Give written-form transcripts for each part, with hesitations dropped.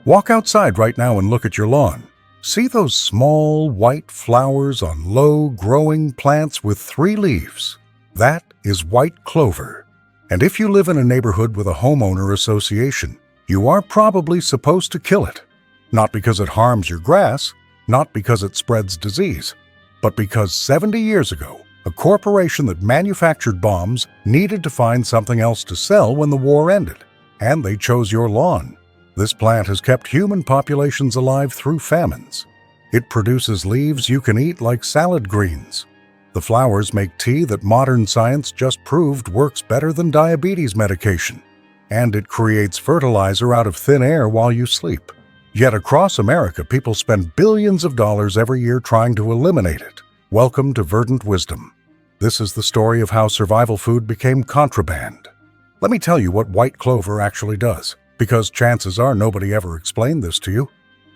Walk outside right now and look at your lawn. See those small white flowers on low-growing plants with 3 leaves? That is white clover. And if you live in a neighborhood with a homeowner association, you are probably supposed to kill it. Not because it harms your grass, not because it spreads disease, but because 70 years ago, a corporation that manufactured bombs needed to find something else to sell when the war ended, and they chose your lawn. This plant has kept human populations alive through famines. It produces leaves you can eat like salad greens. The flowers make tea that modern science just proved works better than diabetes medication. And it creates fertilizer out of thin air while you sleep. Yet across America, people spend billions of dollars every year trying to eliminate it. Welcome to Verdant Wisdom. This is the story of how survival food became contraband. Let me tell you what white clover actually does, because chances are nobody ever explained this to you.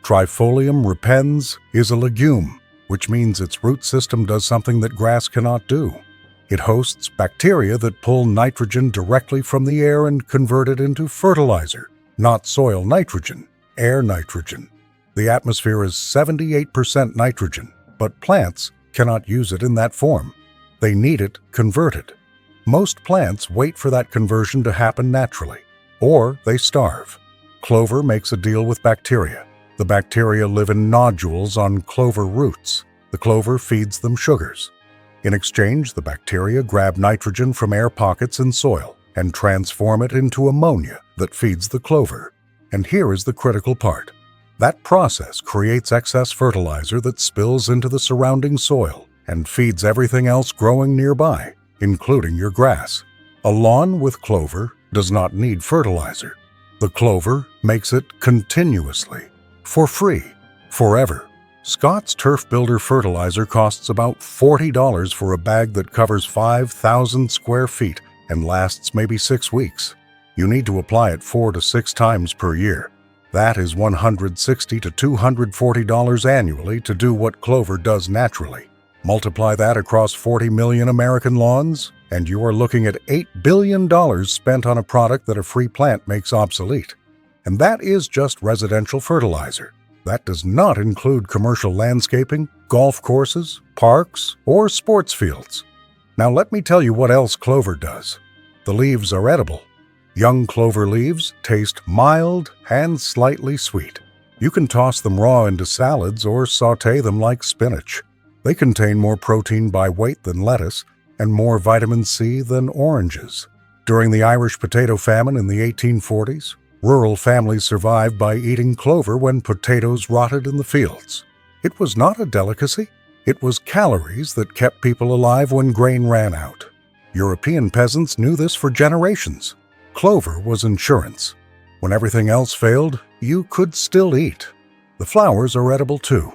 Trifolium repens is a legume, which means its root system does something that grass cannot do. It hosts bacteria that pull nitrogen directly from the air and convert it into fertilizer, not soil nitrogen, air nitrogen. The atmosphere is 78% nitrogen, but plants cannot use it in that form. They need it converted. Most plants wait for that conversion to happen naturally, or they starve. Clover makes a deal with bacteria. The bacteria live in nodules on clover roots. The clover feeds them sugars. In exchange, the bacteria grab nitrogen from air pockets in soil and transform it into ammonia that feeds the clover. And here is the critical part. That process creates excess fertilizer that spills into the surrounding soil and feeds everything else growing nearby, including your grass. A lawn with clover does not need fertilizer. The clover makes it continuously, for free, forever. Scott's Turf Builder fertilizer costs about $40 for a bag that covers 5,000 square feet and lasts maybe 6 weeks. You need to apply it 4 to 6 times per year. That is $160 to $240 annually to do what clover does naturally. Multiply that across 40 million American lawns, and you are looking at $8 billion spent on a product that a free plant makes obsolete. And that is just residential fertilizer. That does not include commercial landscaping, golf courses, parks, or sports fields. Now let me tell you what else clover does. The leaves are edible. Young clover leaves taste mild and slightly sweet. You can toss them raw into salads or sauté them like spinach. They contain more protein by weight than lettuce and more vitamin C than oranges. During the Irish potato famine in the 1840s, rural families survived by eating clover when potatoes rotted in the fields. It was not a delicacy. It was calories that kept people alive when grain ran out. European peasants knew this for generations. Clover was insurance. When everything else failed, you could still eat. The flowers are edible too.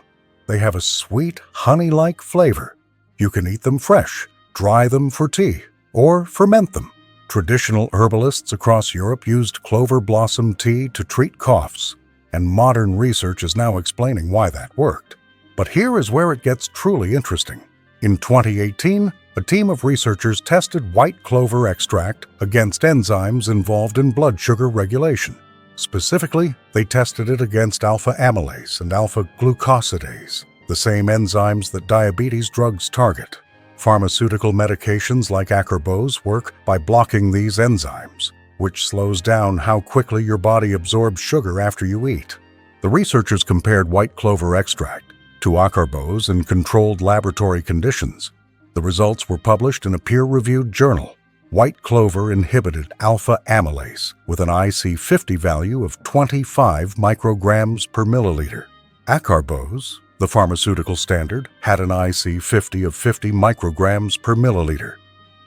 They have a sweet, honey-like flavor. You can eat them fresh, dry them for tea, or ferment them. Traditional herbalists across Europe used clover blossom tea to treat coughs, and modern research is now explaining why that worked. But here is where it gets truly interesting. In 2018, a team of researchers tested white clover extract against enzymes involved in blood sugar regulation. Specifically, they tested it against alpha amylase and alpha glucosidase, the same enzymes that diabetes drugs target. Pharmaceutical medications like acarbose work by blocking these enzymes, which slows down how quickly your body absorbs sugar after you eat. The researchers compared white clover extract to acarbose in controlled laboratory conditions. The results were published in a peer-reviewed journal. White clover inhibited alpha amylase with an IC50 value of 25 micrograms per milliliter. Acarbose, the pharmaceutical standard, had an IC50 of 50 micrograms per milliliter.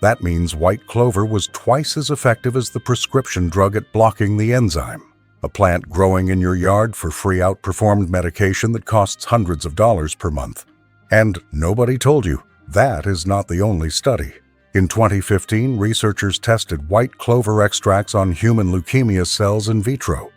That means white clover was twice as effective as the prescription drug at blocking the enzyme. A plant growing in your yard for free outperformed medication that costs hundreds of dollars per month. And nobody told you, that is not the only study. In 2015, researchers tested white clover extracts on human leukemia cells in vitro.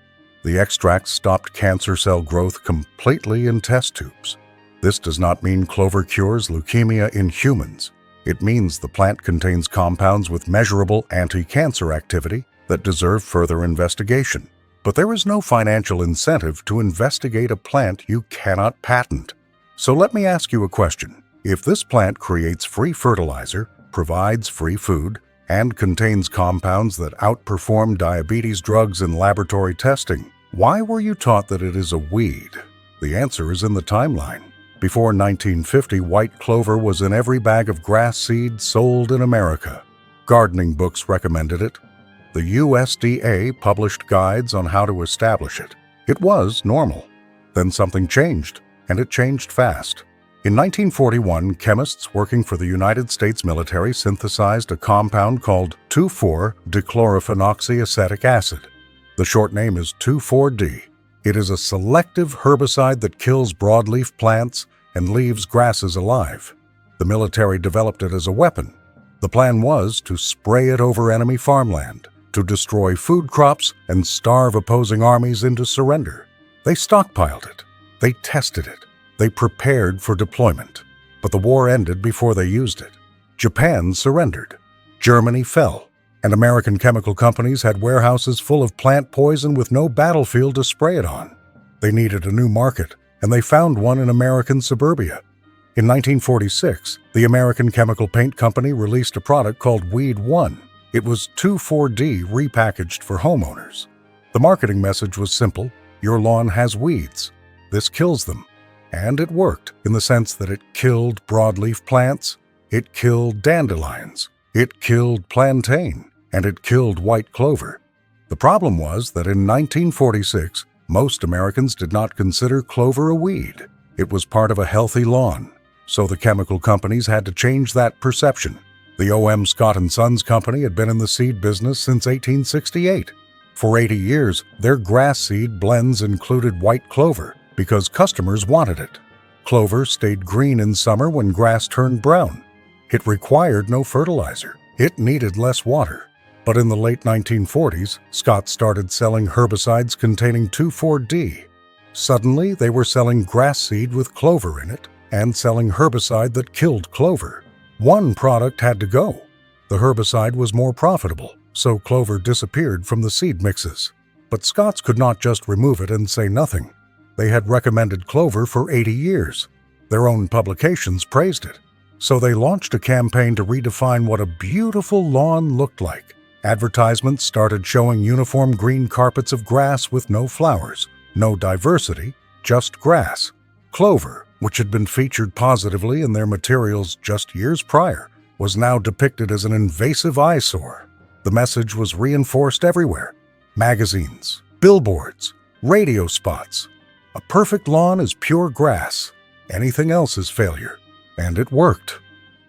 The extracts stopped cancer cell growth completely in test tubes. This does not mean clover cures leukemia in humans. It means the plant contains compounds with measurable anti-cancer activity that deserve further investigation. But there is no financial incentive to investigate a plant you cannot patent. So let me ask you a question. If this plant creates free fertilizer, provides free food, and contains compounds that outperform diabetes drugs in laboratory testing, why were you taught that it is a weed? The answer is in the timeline. Before 1950, white clover was in every bag of grass seed sold in America. Gardening books recommended it. The USDA published guides on how to establish it. It was normal. Then something changed, and it changed fast. In 1941, chemists working for the United States military synthesized a compound called 2,4-dichlorophenoxyacetic acid. The short name is 2,4-D. It is a selective herbicide that kills broadleaf plants and leaves grasses alive. The military developed it as a weapon. The plan was to spray it over enemy farmland, to destroy food crops and starve opposing armies into surrender. They stockpiled it. They tested it. They prepared for deployment. But the war ended before they used it. Japan surrendered. Germany fell. And American chemical companies had warehouses full of plant poison with no battlefield to spray it on. They needed a new market, and they found one in American suburbia. In 1946, the American Chemical Paint Company released a product called Weed 1. It was 2,4-D repackaged for homeowners. The marketing message was simple: your lawn has weeds. This kills them. And it worked in the sense that it killed broadleaf plants, it killed dandelions, it killed plantain, and it killed white clover. The problem was that in 1946, most Americans did not consider clover a weed. It was part of a healthy lawn. So the chemical companies had to change that perception. The O.M. Scott & Sons Company had been in the seed business since 1868. For 80 years, their grass seed blends included white clover because customers wanted it. Clover stayed green in summer when grass turned brown. It required no fertilizer. It needed less water. But in the late 1940s, Scott started selling herbicides containing 2,4-D. Suddenly, they were selling grass seed with clover in it and selling herbicide that killed clover. One product had to go. The herbicide was more profitable, so clover disappeared from the seed mixes. But Scotts could not just remove it and say nothing. They had recommended clover for 80 years. Their own publications praised it. So they launched a campaign to redefine what a beautiful lawn looked like. Advertisements started showing uniform green carpets of grass with no flowers, no diversity, just grass. Clover, which had been featured positively in their materials just years prior, was now depicted as an invasive eyesore. The message was reinforced everywhere: magazines, billboards, radio spots. A perfect lawn is pure grass. Anything else is failure. And it worked.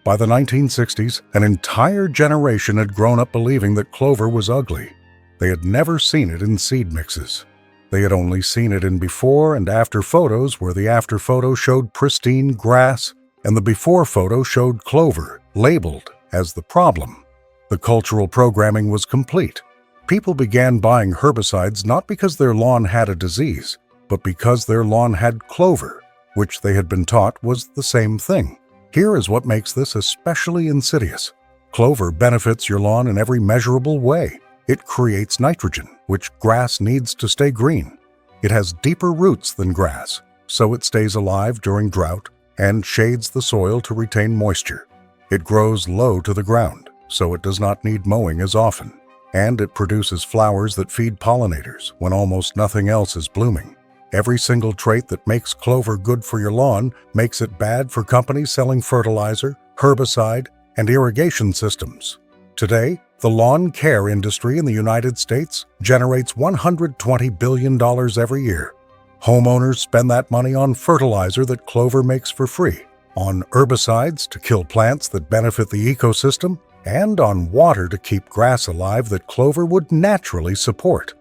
By the 1960s, an entire generation had grown up believing that clover was ugly. They had never seen it in seed mixes. They had only seen it in before and after photos where the after photo showed pristine grass and the before photo showed clover, labeled as the problem. The cultural programming was complete. People began buying herbicides not because their lawn had a disease, but because their lawn had clover, which they had been taught was the same thing. Here is what makes this especially insidious. Clover benefits your lawn in every measurable way. It creates nitrogen, which grass needs to stay green. It has deeper roots than grass, so it stays alive during drought and shades the soil to retain moisture. It grows low to the ground, so it does not need mowing as often. And it produces flowers that feed pollinators when almost nothing else is blooming. Every single trait that makes clover good for your lawn makes it bad for companies selling fertilizer, herbicide, and irrigation systems. Today, the lawn care industry in the United States generates $120 billion every year. Homeowners spend that money on fertilizer that clover makes for free, on herbicides to kill plants that benefit the ecosystem, and on water to keep grass alive that clover would naturally support.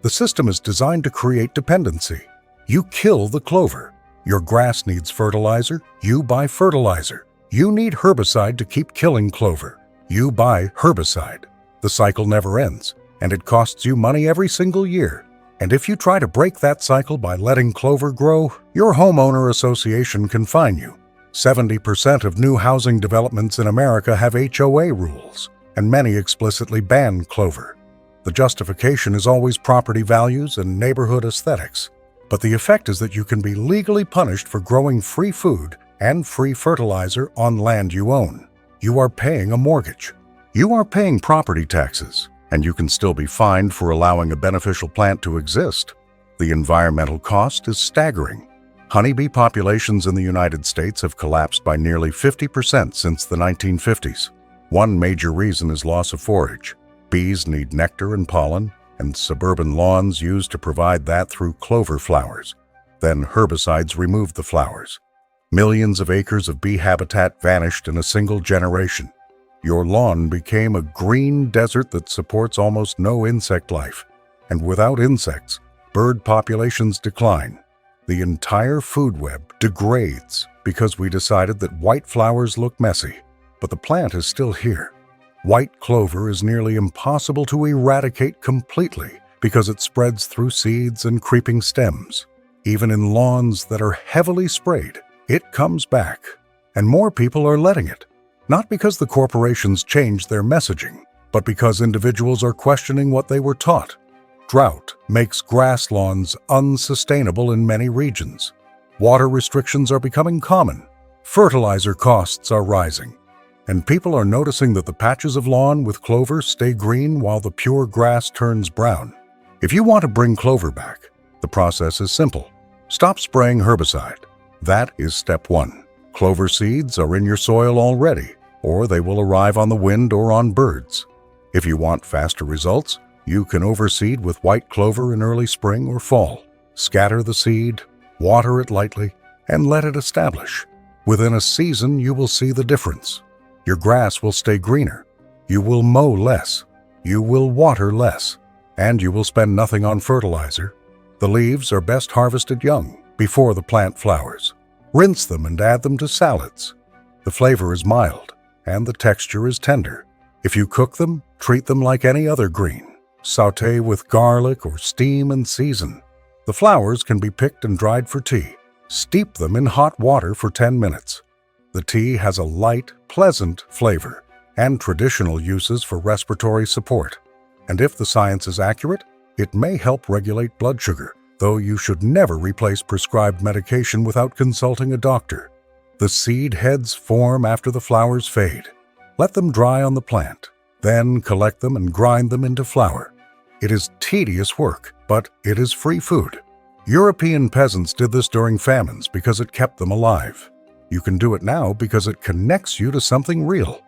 The system is designed to create dependency. You kill the clover. Your grass needs fertilizer. You buy fertilizer. You need herbicide to keep killing clover. You buy herbicide. The cycle never ends, and it costs you money every single year. And if you try to break that cycle by letting clover grow, your homeowner association can fine you. 70% of new housing developments in America have HOA rules, and many explicitly ban clover. The justification is always property values and neighborhood aesthetics. But the effect is that you can be legally punished for growing free food and free fertilizer on land you own. You are paying a mortgage. You are paying property taxes, and you can still be fined for allowing a beneficial plant to exist. The environmental cost is staggering. Honeybee populations in the United States have collapsed by nearly 50% since the 1950s. One major reason is loss of forage. Bees need nectar and pollen, and suburban lawns used to provide that through clover flowers. Then herbicides removed the flowers. Millions of acres of bee habitat vanished in a single generation. Your lawn became a green desert that supports almost no insect life. And without insects, bird populations decline. The entire food web degrades because we decided that white flowers look messy, but the plant is still here. White clover is nearly impossible to eradicate completely because it spreads through seeds and creeping stems. Even in lawns that are heavily sprayed, it comes back, and more people are letting it. Not because the corporations changed their messaging, but because individuals are questioning what they were taught. Drought makes grass lawns unsustainable in many regions. Water restrictions are becoming common. Fertilizer costs are rising. And people are noticing that the patches of lawn with clover stay green while the pure grass turns brown. If you want to bring clover back, the process is simple. Stop spraying herbicide. That is step one. Clover seeds are in your soil already, or they will arrive on the wind or on birds. If you want faster results, you can overseed with white clover in early spring or fall. Scatter the seed, water it lightly, and let it establish. Within a season, you will see the difference. Your grass will stay greener. You will mow less. You will water less. And you will spend nothing on fertilizer. The leaves are best harvested young, before the plant flowers. Rinse them and add them to salads. The flavor is mild, and the texture is tender. If you cook them, treat them like any other green. Sauté with garlic or steam and season. The flowers can be picked and dried for tea. Steep them in hot water for 10 minutes. The tea has a light, pleasant flavor and traditional uses for respiratory support. And if the science is accurate, it may help regulate blood sugar, though you should never replace prescribed medication without consulting a doctor. The seed heads form after the flowers fade. Let them dry on the plant. Then collect them and grind them into flour. It is tedious work, but it is free food. European peasants did this during famines because it kept them alive. You can do it now because it connects you to something real.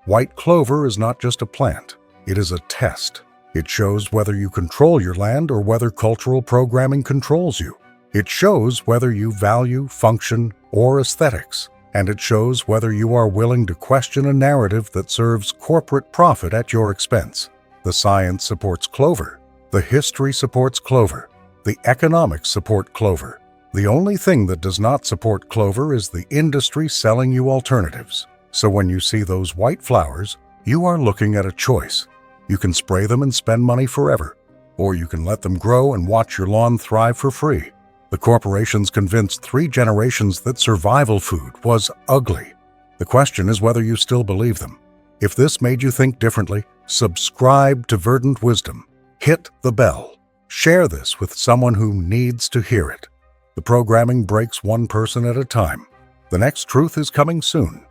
White clover is not just a plant. It is a test. It shows whether you control your land or whether cultural programming controls you. It shows whether you value function or aesthetics. And it shows whether you are willing to question a narrative that serves corporate profit at your expense. The science supports clover. The history supports clover. The economics support clover. The only thing that does not support clover is the industry selling you alternatives. So when you see those white flowers, you are looking at a choice. You can spray them and spend money forever, or you can let them grow and watch your lawn thrive for free. The corporations convinced 3 generations that survival food was ugly. The question is whether you still believe them. If this made you think differently, subscribe to Verdant Wisdom. Hit the bell. Share this with someone who needs to hear it. The programming breaks one person at a time. The next truth is coming soon.